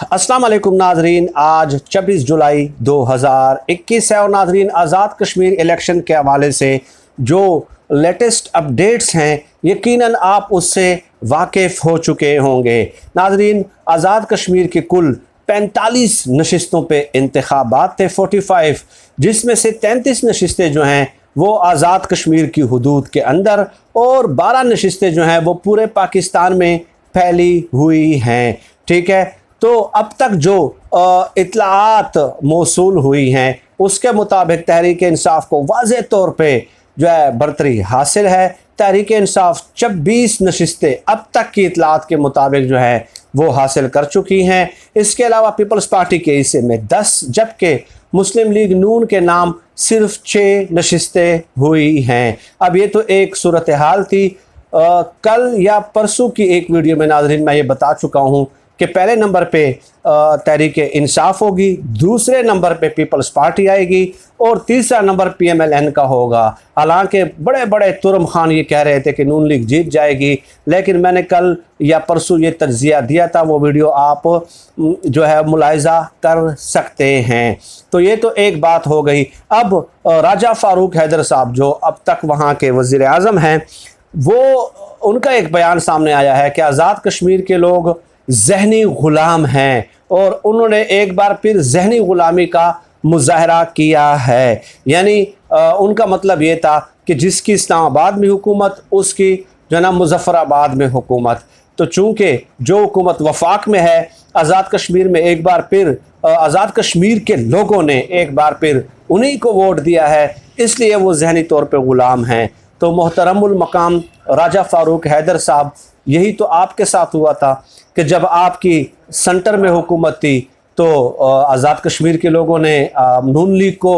अस्सलाम वालेकुम नाजरीन, आज 26 जुलाई 2021 है और नाजरीन आज़ाद कश्मीर इलेक्शन के हवाले से जो लेटेस्ट अपडेट्स हैं यकीनन आप उससे वाकिफ़ हो चुके होंगे। नाजरीन आज़ाद कश्मीर के कुल 45 नशिस्तों पे इंतखाबात थे 45, जिसमें से 33 नशिस्तें जो हैं वो आज़ाद कश्मीर की हुदूद के अंदर और 12 नशिस्तें जो हैं वो पूरे पाकिस्तान में फैली हुई हैं। ठीक है, तो अब तक जो इत्तलाआत मौसूल हुई हैं उसके मुताबिक तहरीक इंसाफ को वाज़ेह तौर पे जो है बरतरी हासिल है। तहरीक इंसाफ 26 नशिस्तें अब तक की इत्तलाआत के मुताबिक जो है वो हासिल कर चुकी हैं। इसके अलावा पीपल्स पार्टी के हिस्से में 10, जबकि मुस्लिम लीग नून के नाम सिर्फ 6 नशिस्तें हुई हैं। अब ये तो एक सूरत हाल थी। कल या परसों की एक वीडियो में नाज़रीन मैं ये बता चुका हूँ कि पहले नंबर पे तहरीक इंसाफ होगी, दूसरे नंबर पे पीपल्स पार्टी आएगी और तीसरा नंबर PMLN का होगा। हालांकि बड़े बड़े तुरम खान ये कह रहे थे कि नून लीग जीत जाएगी, लेकिन मैंने कल या परसों ये तज्जिया दिया था, वो वीडियो आप जो है मुलाहिज़ा कर सकते हैं। तो ये तो एक बात हो गई। अब राजा फ़ारूक हैदर साहब जो अब तक वहाँ के वज़ीर आज़म हैं, वो उनका एक बयान सामने आया है कि आज़ाद कश्मीर के लोग ज़हनी ग़ुलाम हैं और उन्होंने एक बार फिर ज़हनी ग़ुलामी का मुज़ाहरा किया है। यानी उनका मतलब ये था कि जिसकी इस्लामाबाद में हुकूमत उसकी जो ना मुज़फ़्फ़राबाद में हुकूमत। तो चूँकि जो हुकूमत वफाक में है, आज़ाद कश्मीर में एक बार फिर आज़ाद कश्मीर के लोगों ने एक बार फिर उन्हीं को वोट दिया है, इसलिए वो ज़हनी तौर पर ग़ुलाम हैं। तो मोहतरमुल मकाम राजा फ़ारूक हैदर साहब, यही तो आपके साथ हुआ था कि जब आपकी सेंटर में हुकूमत थी तो आज़ाद कश्मीर के लोगों ने नून लीग को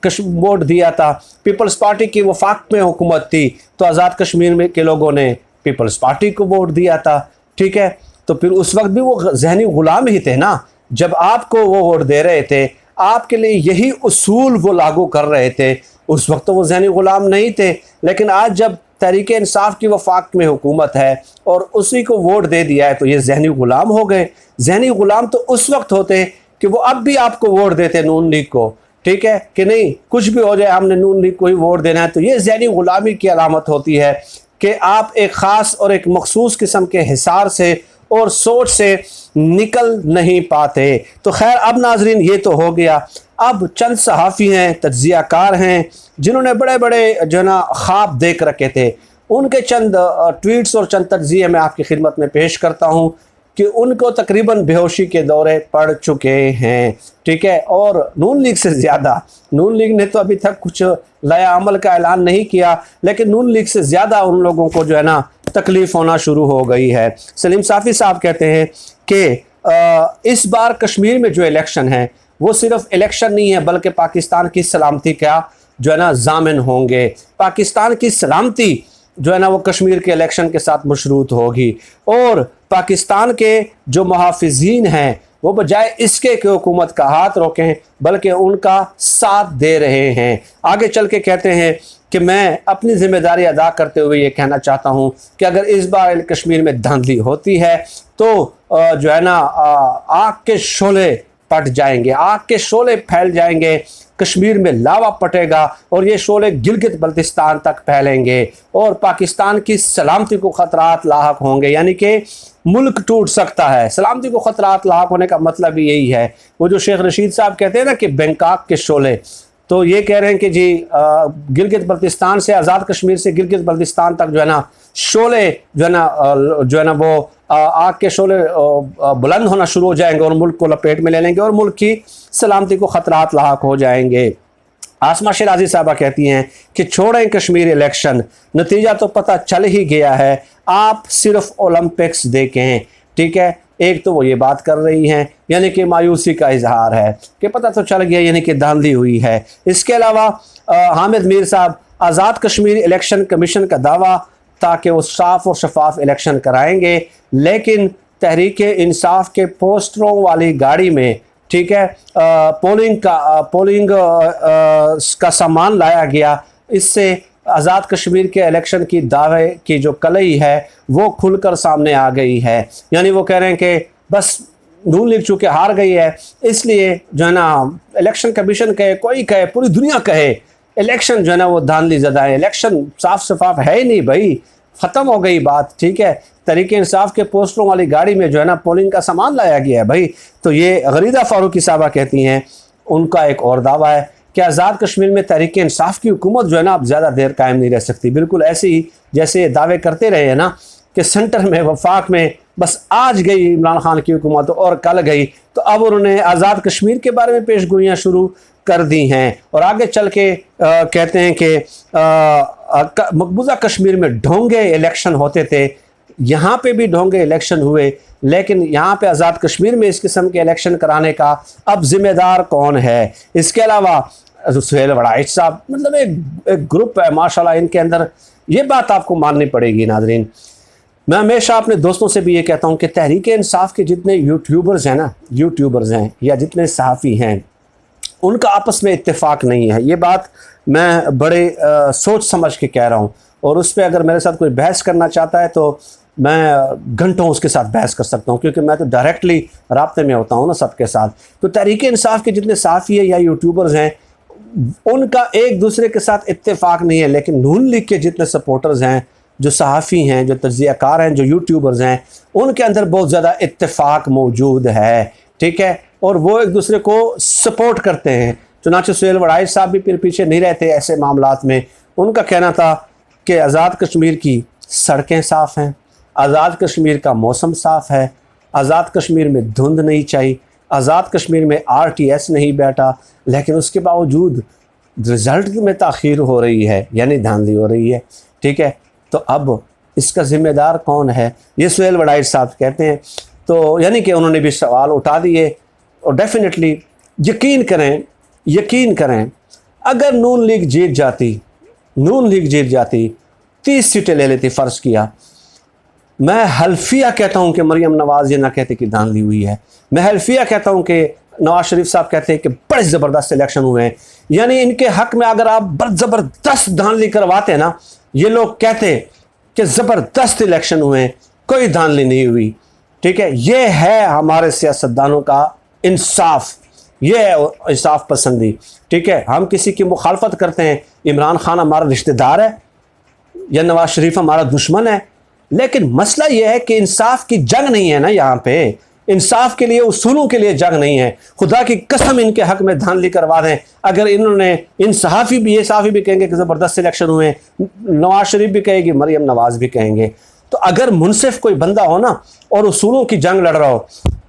वोट दिया था। पीपल्स पार्टी की वफाक में हुकूमत थी तो आज़ाद कश्मीर में के लोगों ने पीपल्स पार्टी को वोट दिया था। ठीक है, तो फिर उस वक्त भी वो ज़हनी ग़ुलाम ही थे ना। जब आपको वो वोट दे रहे थे, आपके लिए यही उसूल वो लागू कर रहे थे, उस वक्त तो वो ज़हनी ग़ुलाम नहीं थे। लेकिन आज जब तहरीक इंसाफ की वफाक में हुकूमत है और उसी को वोट दे दिया है तो ये ज़हनी ग़ुलाम हो गए। ज़हनी ग़ुलाम तो उस वक्त होते कि वो अब भी आपको वोट देते नून लीग को। ठीक है कि नहीं, कुछ भी हो जाए हमने नून लीग को ही वोट देना है। तो ये ज़हनी ग़ुलामी की अलामत होती है कि आप एक ख़ास और एक मखसूस किस्म के हिसार से और सोच से निकल नहीं पाते। तो खैर, अब नाजरीन ये तो हो गया। अब चंद सहाफ़ी हैं, तज्ज़ियाकार हैं, जिन्होंने बड़े बड़े जो ना ख्वाब देख रखे थे, उनके चंद ट्वीट्स और चंद तज्ज़िये मैं आपकी खिदमत में पेश करता हूँ कि उनको तकरीबन बेहोशी के दौरे पड़ चुके हैं। ठीक है, और नून लीग से ज़्यादा, नून लीग ने तो अभी तक कुछ नया अमल का ऐलान नहीं किया, लेकिन नून लीग से ज़्यादा उन लोगों को जो है ना तकलीफ़ होना शुरू हो गई है। सलीम साफ़ी साहब कहते हैं कि इस बार कश्मीर में जो इलेक्शन है वो सिर्फ इलेक्शन नहीं है, बल्कि पाकिस्तान की सलामती का जो है ना ज़ामिन होंगे। पाकिस्तान की सलामती जो है ना वो कश्मीर के इलेक्शन के साथ मशरूत होगी और पाकिस्तान के जो मुहाफ़िज़ीन हैं वो बजाय इसके कि हुकूमत का हाथ रोकें, बल्कि उनका साथ दे रहे हैं। आगे चल के कहते हैं कि मैं अपनी ज़िम्मेदारी अदा करते हुए ये कहना चाहता हूँ कि अगर इस बार कश्मीर में धांधली होती है तो जो है ना आग के शोले पट जाएंगे, आग के शोले फैल जाएंगे, कश्मीर में लावा पटेगा और ये शोले गिलगित बल्तिस्तान तक फैलेंगे और पाकिस्तान की सलामती को ख़तरात लाहक होंगे। यानी कि मुल्क टूट सकता है। सलामती को ख़तरात लाहक होने का मतलब ही यही है। वो जो शेख रशीद साहब कहते हैं ना कि बैंकॉक के शोले, तो ये कह रहे हैं कि जी गिलगित बल्तिस्तान से, आज़ाद कश्मीर से गिलगित बल्तिस्तान तक जो है ना शोले जो है ना वो आग के शोले बुलंद होना शुरू हो जाएंगे और मुल्क को लपेट में ले लेंगे और मुल्क की सलामती को ख़तरात लाहक हो जाएंगे। आसमा शराजी साहबा कहती हैं कि छोड़ें कश्मीर इलेक्शन, नतीजा तो पता चल ही गया है, आप सिर्फ ओलंपिक्स देखें। ठीक है, एक तो वो ये बात कर रही हैं, यानी कि मायूसी का इजहार है कि पता तो चल गया, यानी कि धांधली हुई है। इसके अलावा हामिद मीर साहब, आज़ाद कश्मीर इलेक्शन कमीशन का दावा था कि वो साफ़ और शफाफ इलेक्शन कराएंगे, लेकिन तहरीक इंसाफ के पोस्टरों वाली गाड़ी में, ठीक है, पोलिंग का सामान लाया गया। इससे आज़ाद कश्मीर के इलेक्शन की दावे की जो कलई है वो खुलकर सामने आ गई है। यानी वो कह रहे हैं कि बस नून लीग चूँकि हार गई है, इसलिए जो है ना इलेक्शन कमीशन कहे, कोई कहे, पूरी दुनिया कहे, इलेक्शन जो है ना वो धांधली ज़दा है, इलेक्शन साफ शफाफ है ही नहीं भाई, ख़त्म हो गई बात। ठीक है, तहरीक इंसाफ के पोस्टरों वाली गाड़ी में जो है ना पोलिंग का सामान लाया गया है भाई। तो ये गरीदा फारूकी साहबा कहती हैं, उनका एक और दावा है कि आज़ाद कश्मीर में तहरीक इंसाफ की हुकूमत जो है ना अब ज़्यादा देर कायम नहीं रह सकती। बिल्कुल ऐसे ही जैसे दावे करते रहे हैं ना कि सेंटर में वफाक में बस आज गई इमरान खान की हुकूमत और कल गई, तो अब उन्होंने आज़ाद कश्मीर के बारे में पेश गोइयाँ शुरू कर दी हैं और आगे चल के कहते हैं कि मकबूजा कश्मीर में ढोंगे इलेक्शन होते थे, यहाँ पे भी ढोंगे इलेक्शन हुए, लेकिन यहाँ पे आज़ाद कश्मीर में इस किस्म के इलेक्शन कराने का अब जिम्मेदार कौन है। इसके अलावा सुहेल वड़ाइच साहब, मतलब एक ग्रुप है माशाल्लाह इनके अंदर, ये बात आपको माननी पड़ेगी नाजरीन। मैं हमेशा अपने दोस्तों से भी ये कहता हूँ कि तहरीक इंसाफ के जितने यूट्यूबर्स हैं या जितने सहाफ़ी हैं, उनका आपस में इत्तेफाक नहीं है। ये बात मैं बड़े सोच समझ के कह रहा हूँ, और उस पर अगर मेरे साथ कोई बहस करना चाहता है तो मैं घंटों उसके साथ बहस कर सकता हूँ, क्योंकि मैं तो डायरेक्टली राब्ते में होता हूँ ना सबके साथ। तो तहरीक इंसाफ के जितने सहाफ़ी है या यूट्यूबर्स हैं, उनका एक दूसरे के साथ इत्तेफाक नहीं है, लेकिन नून लीग के जितने सपोर्टर्स हैं, जो सहाफ़ी हैं, जो तज्ज़ियाकार हैं, जो यूट्यूबर्स हैं, उनके अंदर बहुत ज़्यादा इत्तेफाक मौजूद है। ठीक है, और वो एक दूसरे को सपोर्ट करते हैं। चुनांचे सुहेल वड़ाइच साहब भी फिर पीछे नहीं रहते ऐसे मामलात में। उनका कहना था कि आज़ाद कश्मीर की सड़कें साफ़ हैं, आज़ाद कश्मीर का मौसम साफ़ है, आज़ाद कश्मीर में धुंध नहीं चाहिए, आज़ाद कश्मीर में RTS नहीं बैठा, लेकिन उसके बावजूद रिज़ल्ट में ताख़ीर हो रही है, यानी धांधली हो रही है। ठीक है, तो अब इसका ज़िम्मेदार कौन है, ये सुहेल वड़ाइच साहब कहते हैं। तो यानी कि उन्होंने भी सवाल उठा दिए, और डेफिनेटली यकीन करें अगर नून लीग जीत जाती 30 सीटें ले लेती, फ़र्ज़ किया, मैं हल्फिया कहता हूं कि मरियम नवाज़ ये ना कहते कि धांधली हुई है, मैं हल्फिया कहता हूं कि नवाज शरीफ साहब कहते हैं कि बड़े ज़बरदस्त इलेक्शन हुए हैं। यानी इनके हक़ में अगर आप ज़बरदस्त धांधली करवाते ना, ये लोग कहते कि ज़बरदस्त इलेक्शन हुए हैं, कोई धांधली नहीं हुई। ठीक है, ये है हमारे सियासतदानों का इंसाफ, ये है इंसाफ पसंदी। ठीक है, हम किसी की मुखालफत करते हैं, इमरान खान हमारा रिश्तेदार है या नवाज शरीफ हमारा दुश्मन है, लेकिन मसला यह है कि इंसाफ की जंग नहीं है ना, यहाँ पे इंसाफ के लिए, उसूलों के लिए जंग नहीं है। खुदा की कसम इनके हक में धांधली करवा दें, अगर इन्होंने ये सहाफ़ी भी कहेंगे कि ज़बरदस्त इलेक्शन हुए, नवाज शरीफ भी कहेगी, मरियम नवाज़ भी कहेंगे। तो अगर मुनसिफ कोई बंदा हो ना और उसूलों की जंग लड़ रहा हो,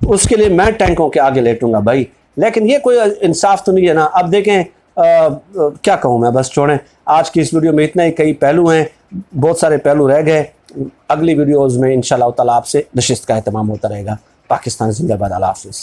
उसके लिए मैं टैंकों के आगे लेटूंगा भाई, लेकिन ये कोई इंसाफ तो नहीं है ना। अब देखें क्या कहूँ मैं, बस छोड़ें। आज की इस वीडियो में इतना ही, कई पहलू हैं, बहुत सारे पहलू रह गए। अगली वीडियोज़ में इंशाअल्लाह ताला आपसे नशिस्त का एहतमाम होता रहेगा। पाकिस्तान जिंदाबाद, अल्लाह हाफ़िज़।